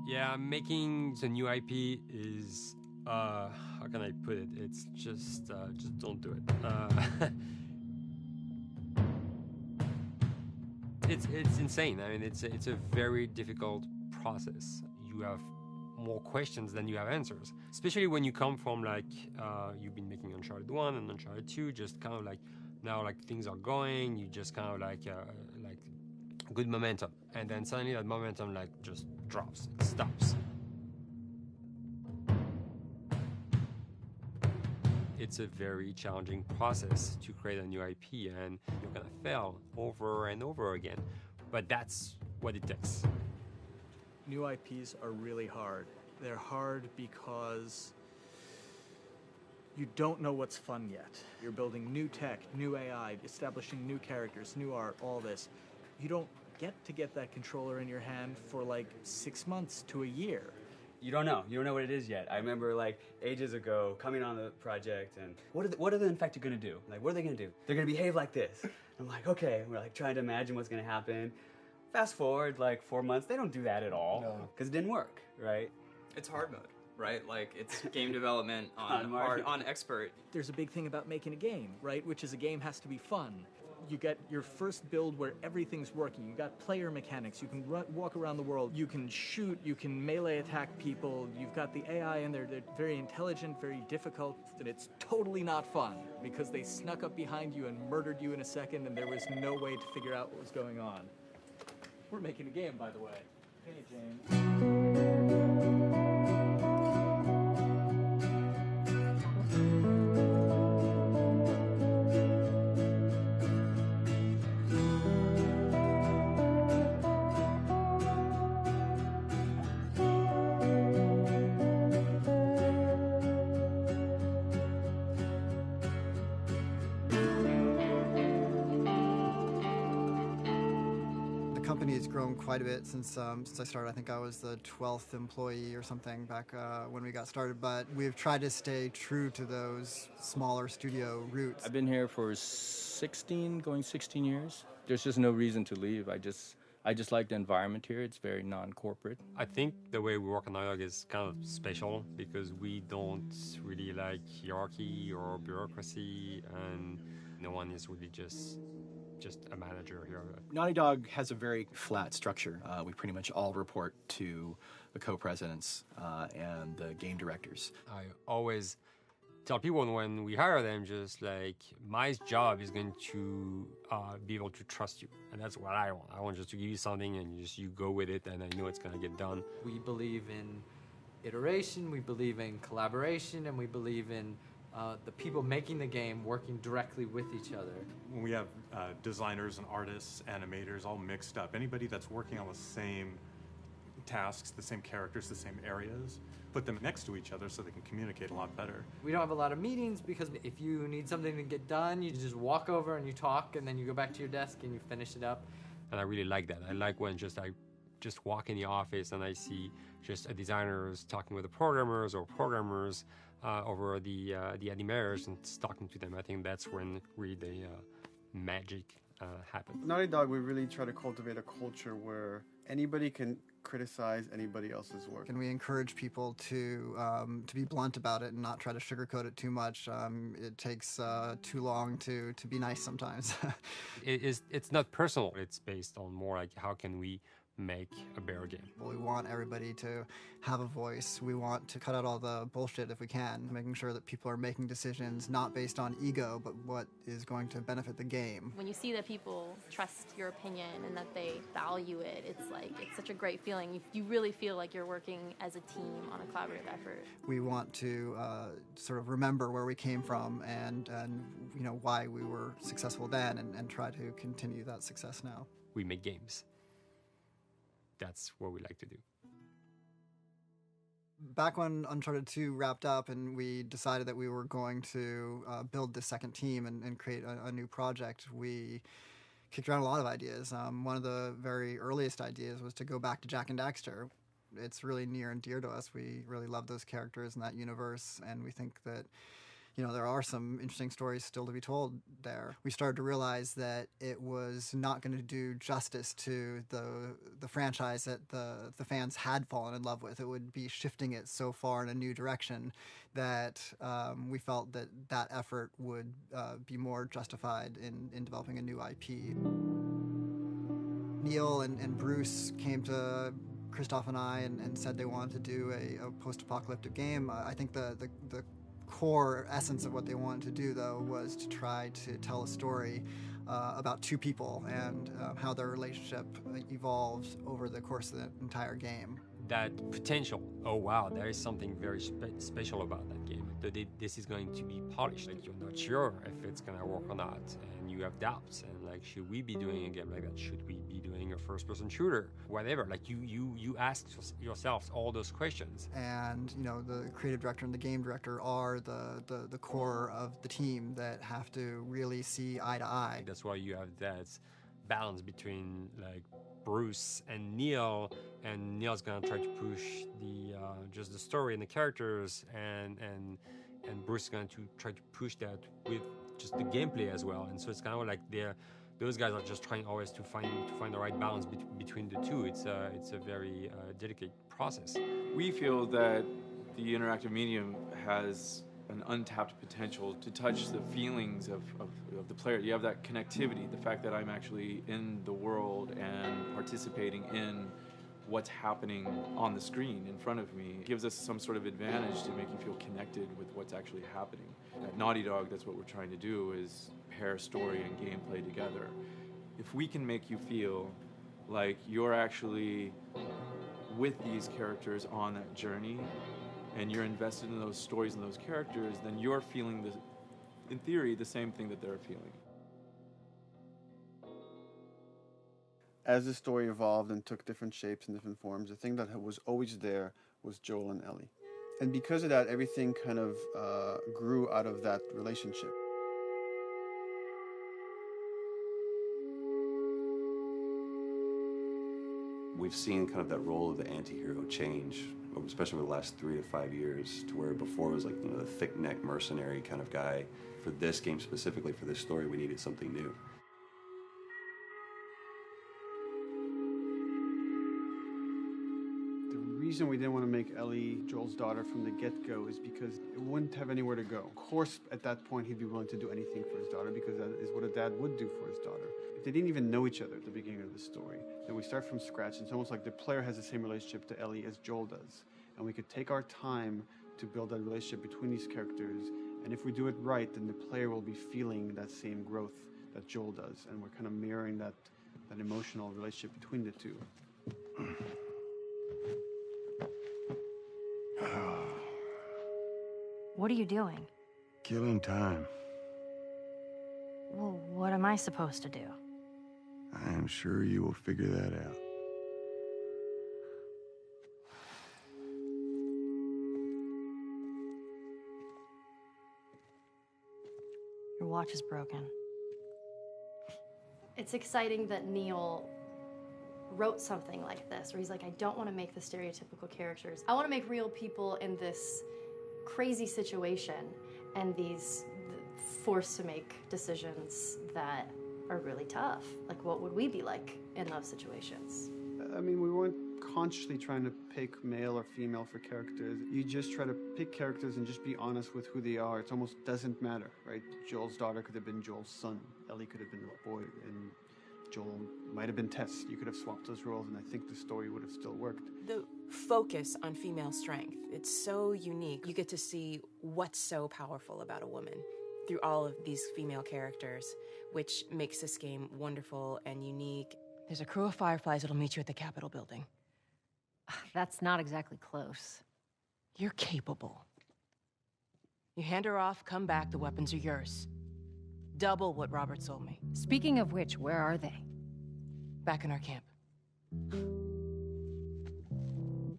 Yeah, making the new IP is how can I put it? It's just don't do it. It's insane. I mean, it's a very difficult process. You have more questions than you have answers, especially when you come from like you've been making Uncharted 1 and Uncharted 2, just kind of like now like things are going, you just kind of like good momentum, and then suddenly that momentum like just drops, it stops. It's a very challenging process to create a new IP, and you're gonna fail over and over again, but that's what it takes. New IPs are really hard. They're hard because you don't know what's fun yet. You're building new tech, new AI, establishing new characters, new art, all this. You don't get that controller in your hand for like 6 months to a year. You don't know what it is yet. I remember like ages ago coming on the project and what are the infected gonna do? Like, what are they gonna do? They're gonna behave like this. I'm like, okay, we're like trying to imagine what's gonna happen. Fast forward like 4 months, they don't do that at all because it didn't work, right? It's hard mode, right? Like it's game development on expert. There's a big thing about making a game, right? Which is a game has to be fun. You get your first build where everything's working. You got player mechanics. You can walk around the world. You can shoot. You can melee attack people. You've got the AI in there. They're very intelligent, very difficult. And it's totally not fun because they snuck up behind you and murdered you in a second, and there was no way to figure out what was going on. We're making a game, by the way. Hey, James. company has grown quite a bit since I started. I think I was the 12th employee or something back when we got started, but we've tried to stay true to those smaller studio roots. I've been here for 16 years. There's just no reason to leave. I just like the environment here. It's very non-corporate. I think the way we work on Dialogue is kind of special because we don't really like hierarchy or bureaucracy, and no one is really just a manager here. Naughty Dog has a very flat structure. We pretty much all report to the co-presidents and the game directors. I always tell people when we hire them, just like, my job is going to be able to trust you. And that's what I want. I want just to give you something and you go with it, and I know it's going to get done. We believe in iteration, we believe in collaboration, and we believe in the people making the game working directly with each other. When we have designers and artists, animators all mixed up, anybody that's working on the same tasks, the same characters, the same areas, put them next to each other so they can communicate a lot better. We don't have a lot of meetings because if you need something to get done, you just walk over and you talk, and then you go back to your desk and you finish it up. And I really like that. I like when I just walk in the office and I see just designers talking with the programmers or programmers over the animators and talking to them. I think that's when really the magic happens. Naughty Dog, we really try to cultivate a culture where anybody can criticize anybody else's work. And we encourage people to be blunt about it and not try to sugarcoat it too much. It takes too long to be nice sometimes. It's not personal. It's based on more like how can we make a better game. We want everybody to have a voice. We want to cut out all the bullshit if we can, making sure that people are making decisions not based on ego, but what is going to benefit the game. When you see that people trust your opinion and that they value it, it's such a great feeling. You really feel like you're working as a team on a collaborative effort. We want to sort of remember where we came from and why we were successful then and try to continue that success now. We make games. That's what we like to do. Back when Uncharted 2 wrapped up and we decided that we were going to build the second team and create a new project, we kicked around a lot of ideas. One of the very earliest ideas was to go back to Jak and Daxter. It's really near and dear to us. We really love those characters in that universe, and we think that there are some interesting stories still to be told there. We started to realize that it was not going to do justice to the franchise that the fans had fallen in love with. It would be shifting it so far in a new direction that we felt that effort would be more justified in developing a new IP. Neil and Bruce came to Christoph and I and said they wanted to do a post-apocalyptic game. I think the core essence of what they wanted to do, though, was to try to tell a story about two people and how their relationship evolves over the course of the entire game. That potential, oh wow, there is something very special about that game. This is going to be polished. Like, you're not sure if it's going to work or not, and you have doubts. And like, should we be doing a game like that? Should we be doing a first-person shooter? Whatever. Like, you ask yourselves all those questions. And the creative director and the game director are the core of the team that have to really see eye to eye. That's why you have that balance between like Bruce and Neil's gonna try to push just the story and the characters, and Bruce is going to try to push that with just the gameplay as well. And so it's kind of like those guys are just trying always to find the right balance between the two. It's a very delicate process. We feel that the interactive medium has an untapped potential to touch the feelings of the player. You have that connectivity, the fact that I'm actually in the world and participating in what's happening on the screen in front of me. It gives us some sort of advantage to make you feel connected with what's actually happening. At Naughty Dog, that's what we're trying to do, is pair story and gameplay together. If we can make you feel like you're actually with these characters on that journey, and you're invested in those stories and those characters, then you're feeling, in theory, the same thing that they're feeling. As the story evolved and took different shapes and different forms, the thing that was always there was Joel and Ellie. And because of that, everything kind of grew out of that relationship. We've seen kind of that role of the anti-hero change, especially over the last 3 to 5 years, to where before it was like, the thick-neck mercenary kind of guy. For this game specifically, for this story, we needed something new. The reason we didn't want to make Ellie Joel's daughter from the get-go is because it wouldn't have anywhere to go. Of course, at that point, he'd be willing to do anything for his daughter because that is what a dad would do for his daughter. If they didn't even know each other at the beginning of the story, then we start from scratch. It's almost like the player has the same relationship to Ellie as Joel does. And we could take our time to build that relationship between these characters. And if we do it right, then the player will be feeling that same growth that Joel does. And we're kind of mirroring that emotional relationship between the two. What are you doing? Killing time. Well, what am I supposed to do? I am sure you will figure that out. Your watch is broken. It's exciting that Neil wrote something like this, where he's like, I don't want to make the stereotypical characters. I want to make real people in this crazy situation and these forced to make decisions that are really tough. Like, what would we be like in those situations? I mean, we weren't consciously trying to pick male or female for characters. You just try to pick characters and just be honest with who they are. It almost doesn't matter, right? Joel's daughter could have been Joel's son. Ellie could have been a boy, and Joel might have been Tess. You could have swapped those roles, and I think the story would have still worked. The focus on female strength, it's so unique. You get to see what's so powerful about a woman through all of these female characters, which makes this game wonderful and unique. There's a crew of Fireflies that'll meet you at the Capitol building. That's not exactly close. You're capable. You hand her off, come back, the weapons are yours. Double what Robert sold me. Speaking of which, where are they? Back in our camp.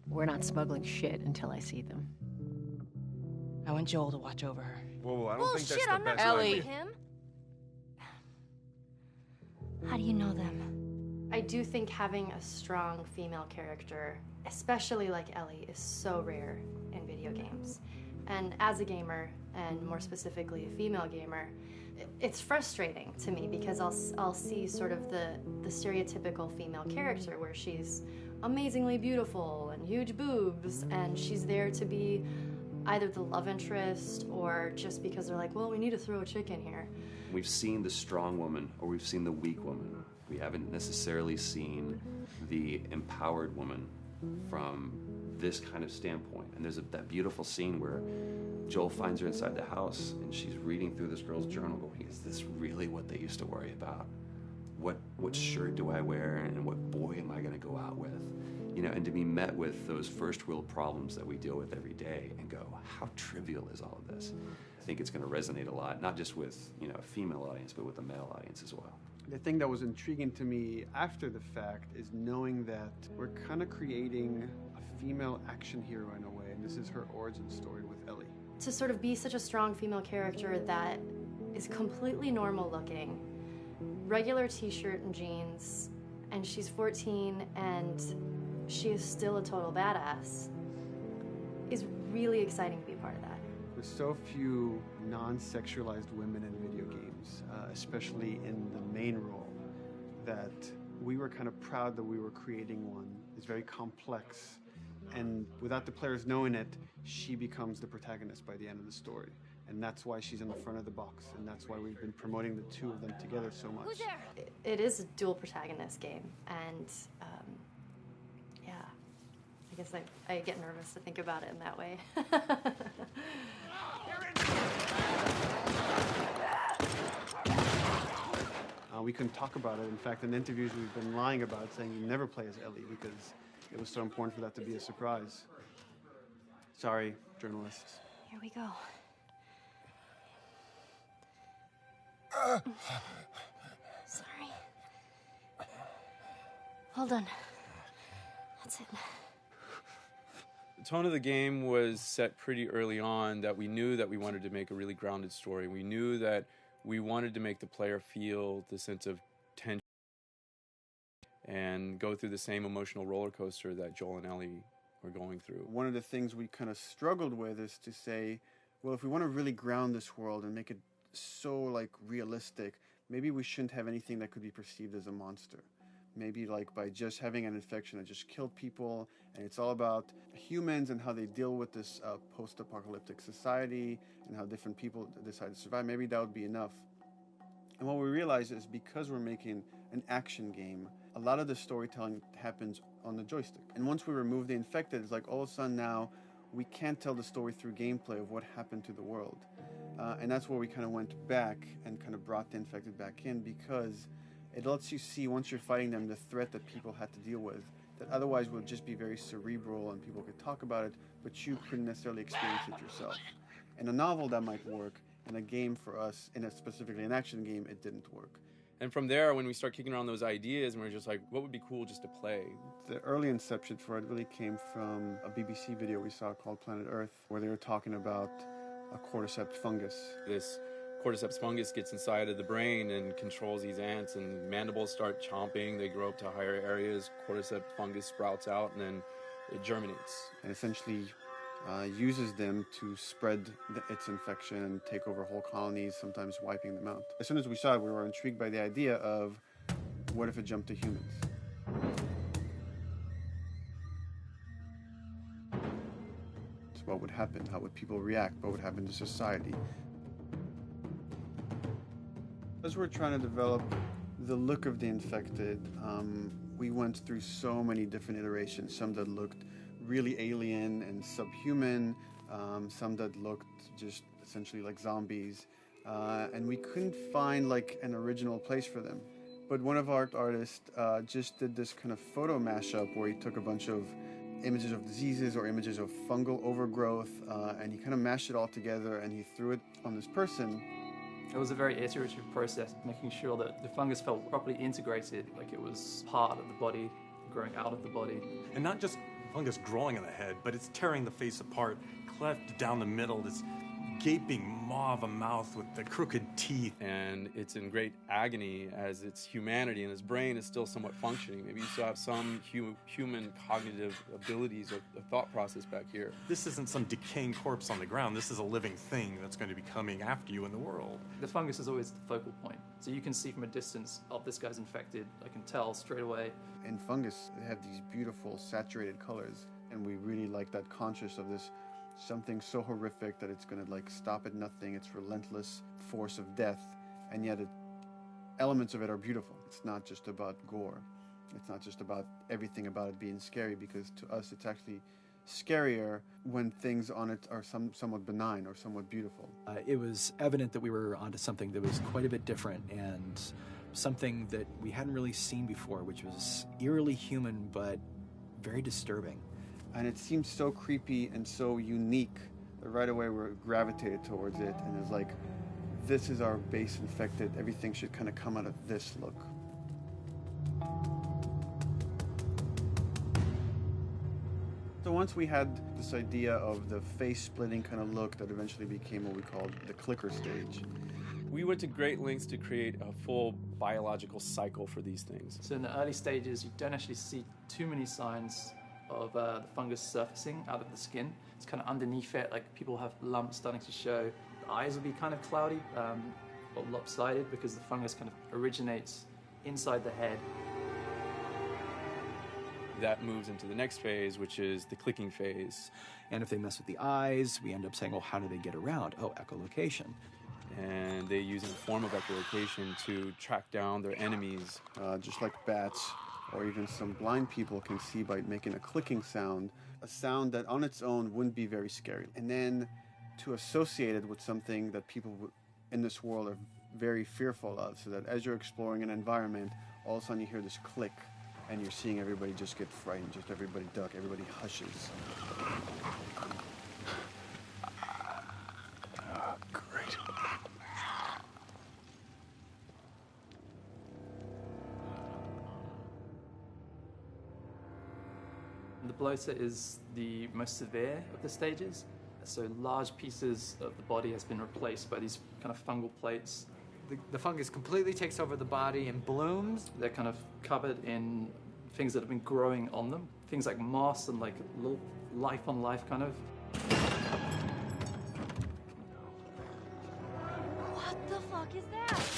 We're not smuggling shit until I see them. I want Joel to watch over her. Whoa, I don't think that's shit, the I'm not best Ellie. idea. him. How do you know them? I do think having a strong female character, especially like Ellie, is so rare in video games. And as a gamer, and more specifically a female gamer, it's frustrating to me because I'll see sort of the stereotypical female character where she's amazingly beautiful and huge boobs, and she's there to be either the love interest or just because they're like, well, we need to throw a chick in here. We've seen the strong woman or we've seen the weak woman. We haven't necessarily seen the empowered woman from this kind of standpoint. And there's that beautiful scene where Joel finds her inside the house and she's reading through this girl's journal going, is this really what they used to worry about? What shirt do I wear and what boy am I gonna go out with? You know, and to be met with those first world problems that we deal with every day and go, how trivial is all of this? I think it's gonna resonate a lot, not just with, a female audience, but with the male audience as well. The thing that was intriguing to me after the fact is knowing that we're kind of creating a female action hero in a way, and this is her origin story with Ellie. To sort of be such a strong female character that is completely normal looking, regular t-shirt and jeans, and she's 14 and she is still a total badass, is really exciting to be a part of that. There's so few non-sexualized women in video games, especially in the main role, that we were kind of proud that we were creating one. It's very complex, and without the players knowing it, she becomes the protagonist by the end of the story. And that's why she's in the front of the box, and that's why we've been promoting the two of them together so much. Who's there? It is a dual protagonist game, and yeah, I guess I get nervous to think about it in that way. We couldn't talk about it. In fact, in interviews we've been lying about it, saying you never play as Ellie because it was so important for that to be a surprise. Sorry, journalists. Here we go. Sorry. Hold on. That's it. The tone of the game was set pretty early on that we knew that we wanted to make a really grounded story. We knew that we wanted to make the player feel the sense of tension and go through the same emotional roller coaster that Joel and Ellie were going through. One of the things we kind of struggled with is to say, well, if we want to really ground this world and make it so like realistic, maybe we shouldn't have anything that could be perceived as a monster. Maybe like by just having an infection that just killed people, and it's all about humans and how they deal with this post-apocalyptic society and how different people decide to survive. Maybe that would be enough. And what we realize is because we're making an action game, a lot of the storytelling happens on the joystick. And once we remove the infected, it's like all of a sudden now we can't tell the story through gameplay of what happened to the world. And that's where we kind of went back and kind of brought the infected back in, because it lets you see, once you're fighting them, the threat that people had to deal with that otherwise would just be very cerebral and people could talk about it, but you couldn't necessarily experience it yourself. In a novel, that might work. In a game for us, specifically an action game, it didn't work. And from there, when we start kicking around those ideas, and we're just like, what would be cool just to play? The early inception for it really came from a BBC video we saw called Planet Earth, where they were talking about a cordyceps fungus. This cordyceps fungus gets inside of the brain and controls these ants, and mandibles start chomping, they grow up to higher areas, cordyceps fungus sprouts out, and then it germinates. And essentially uses them to spread its infection and take over whole colonies, sometimes wiping them out. As soon as we saw it, we were intrigued by the idea of, what if it jumped to humans? So what would happen? How would people react? What would happen to society? As we're trying to develop the look of the infected, we went through so many different iterations, some that looked really alien and subhuman, some that looked just essentially like zombies, and we couldn't find like an original place for them. But one of our artists just did this kind of photo mashup where he took a bunch of images of diseases or images of fungal overgrowth, and he kind of mashed it all together and he threw it on this person. It was a very iterative process, making sure that the fungus felt properly integrated, like it was part of the body, growing out of the body. And not just fungus growing on the head, but it's tearing the face apart, cleft down the middle, this gaping maw of a mouth with the crooked teeth. And it's in great agony as its humanity and its brain is still somewhat functioning. Maybe you still have some human cognitive abilities or thought process back here. This isn't some decaying corpse on the ground. This is a living thing that's going to be coming after you in the world. The fungus is always the focal point. So you can see from a distance, oh, this guy's infected. I can tell straight away. In fungus, they have these beautiful saturated colors, and we really like that conscious of this something so horrific that it's going to like stop at nothing. It's relentless force of death, and yet elements of it are beautiful. It's not just about gore. It's not just about everything about it being scary, because to us it's actually scarier when things on it are somewhat benign or somewhat beautiful. It was evident that we were onto something that was quite a bit different and something that we hadn't really seen before, which was eerily human but very disturbing. And it seemed so creepy and so unique that right away we gravitated towards it, and it was like, this is our base infected. Everything should kind of come out of this look. So once we had this idea of the face-splitting kind of look that eventually became what we called the clicker stage. We went to great lengths to create a full biological cycle for these things. So in the early stages, you don't actually see too many signs of the fungus surfacing out of the skin. It's kind of underneath it, like people have lumps starting to show. The eyes will be kind of cloudy or lopsided because the fungus kind of originates inside the head. That moves into the next phase, which is the clicking phase. And if they mess with the eyes, we end up saying, well, how do they get around? Oh, echolocation. And they use a form of echolocation to track down their enemies. Just like bats, or even some blind people can see by making a clicking sound, a sound that on its own wouldn't be very scary. And then to associate it with something that people in this world are very fearful of, so that as you're exploring an environment, all of a sudden you hear this click, and you're seeing everybody just get frightened, just everybody duck, everybody hushes. Great. The bloater is the most severe of the stages. So large pieces of the body has been replaced by these kind of fungal plates. The fungus completely takes over the body and blooms. They're kind of covered in things that have been growing on them. Things like moss and like little life on life kind of. What the fuck is that?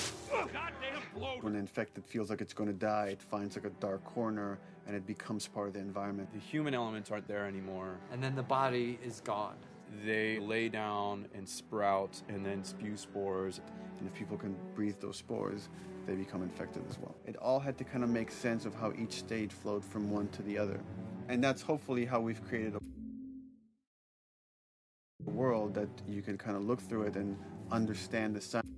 When an infected feels like it's going to die, it finds like a dark corner and it becomes part of the environment. The human elements aren't there anymore. And then the body is gone. They lay down and sprout and then spew spores. And if people can breathe those spores, they become infected as well. It all had to kind of make sense of how each stage flowed from one to the other. And that's hopefully how we've created a world that you can kind of look through it and understand the science.